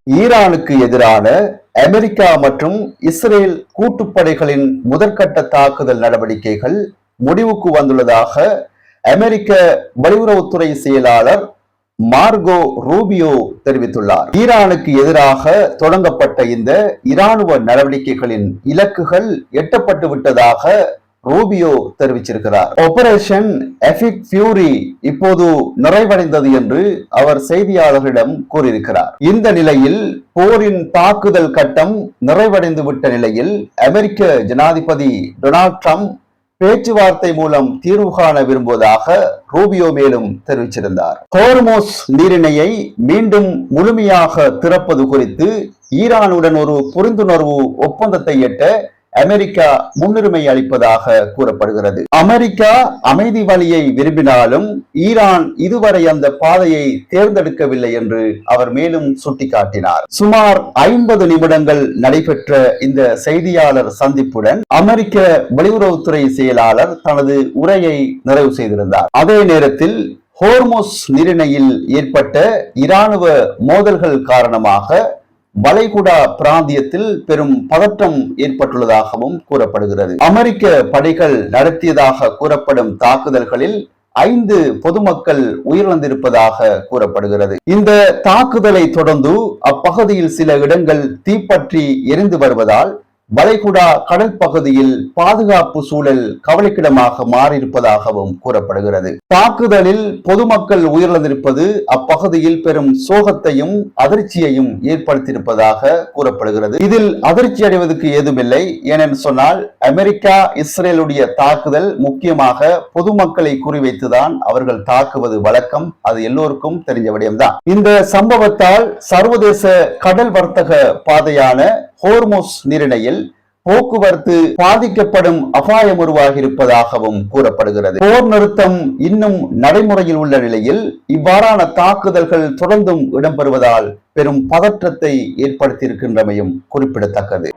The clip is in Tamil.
ஈரானுக்கு எதிரான அமெரிக்கா மற்றும் இஸ்ரேல் கூட்டுப்படைகளின் முதற்கட்ட தாக்குதல் நடவடிக்கைகள் முடிவுக்கு வந்துள்ளதாக அமெரிக்க வெளியுறவுத்துறை செயலாளர் மார்கோ ரூபியோ தெரிவித்துள்ளார். ஈரானுக்கு எதிராக தொடங்கப்பட்ட இந்த இராணுவ நடவடிக்கைகளின் இலக்குகள் எட்டப்பட்டு விட்டதாக ரூபியோ தெரிவிச்சிருக்கிறார். ஆபரேஷன் எபிக் ஃபியூரி இப்போது நிறைவடைந்தது என்று அவர் செய்தியாளர்களிடம் கூறியிருக்கிறார். இந்த நிலையில் போரின் தாக்குதல் கட்டம் நிறைவடைந்து விட்ட நிலையில் அமெரிக்க ஜனாதிபதி டொனால்ட் ட்ரம்ப் பேச்சுவார்த்தை மூலம் தீர்வு காண விரும்புவதாக ரூபியோ மேலும் தெரிவிச்சிருந்தார். ஹோர்மோஸ் நீரிணையை மீண்டும் முழுமையாக திறப்பது குறித்து ஈரானுடன் ஒரு புரிந்துணர்வு ஒப்பந்தத்தை எட்ட அமெரிக்கா முன்னுரிமை அளிப்பதாக கூறப்படுகிறது. அமெரிக்கா அமைதி வழியை விரும்பினாலும் ஈரான் இதுவரை அந்த பாதையை தேர்ந்தெடுக்கவில்லை என்று அவர் மேலும் சுட்டிக்காட்டினார். சுமார் 50 நிமிடங்கள் நடைபெற்ற இந்த செய்தியாளர் சந்திப்புடன் அமெரிக்க வெளியுறவுத்துறை செயலாளர் தனது உரையை நிறைவு செய்திருந்தார். அதே நேரத்தில் ஹோர்மோஸ் நீரிணையில் ஏற்பட்ட இராணுவ மோதல்கள் காரணமாக வளைகுடா பிராந்தியத்தில் பெரும் பதற்றம் ஏற்பட்டுள்ளதாகவும் கூறப்படுகிறது. அமெரிக்க படைகள் நடத்தியதாக கூறப்படும் தாக்குதல்களில் 5 பொதுமக்கள் உயிரிழந்திருப்பதாக கூறப்படுகிறது. இந்த தாக்குதலை தொடர்ந்து அப்பகுதியில் சில இடங்கள் தீப்பற்றி எரிந்து வருவதால் வளைகுடா கடல் பகுதியில் பாதுகாப்பு சூழல் கவலைக்கிடமாக மாறியிருப்பதாகவும் கூறப்படுகிறது. தாக்குதலில் பொதுமக்கள் உயிரிழந்திருப்பது அப்பகுதியில் பெரும் சோகத்தையும் அதிர்ச்சியையும் ஏற்படுத்தியிருப்பதாக கூறப்படுகிறது. இதில் அதிர்ச்சி அடைவதற்கு ஏதுமில்லை. ஏனென்று சொன்னால் அமெரிக்கா இஸ்ரேலுடைய தாக்குதல் முக்கியமாக பொதுமக்களை குறிவைத்துதான் அவர்கள் தாக்குவது வழக்கம். அது எல்லோருக்கும் தெரிஞ்ச விடயம்தான். இந்த சம்பவத்தால் சர்வதேச கடல் வர்த்தக பாதையான ஹோர்மோஸ் நீரிணையில் போக்குவரத்து பாதிக்கப்படும் அபாயம் உருவாகி இருப்பதாகவும் கூறப்படுகிறது. போர் நிறுத்தம் இன்னும் நடைமுறையில் உள்ள நிலையில் இவ்வாறான தாக்குதல்கள் தொடர்ந்தும் இடம்பெறுவதால் பெரும் பதற்றத்தை ஏற்படுத்தியிருக்கின்றமையும் குறிப்பிடத்தக்கது.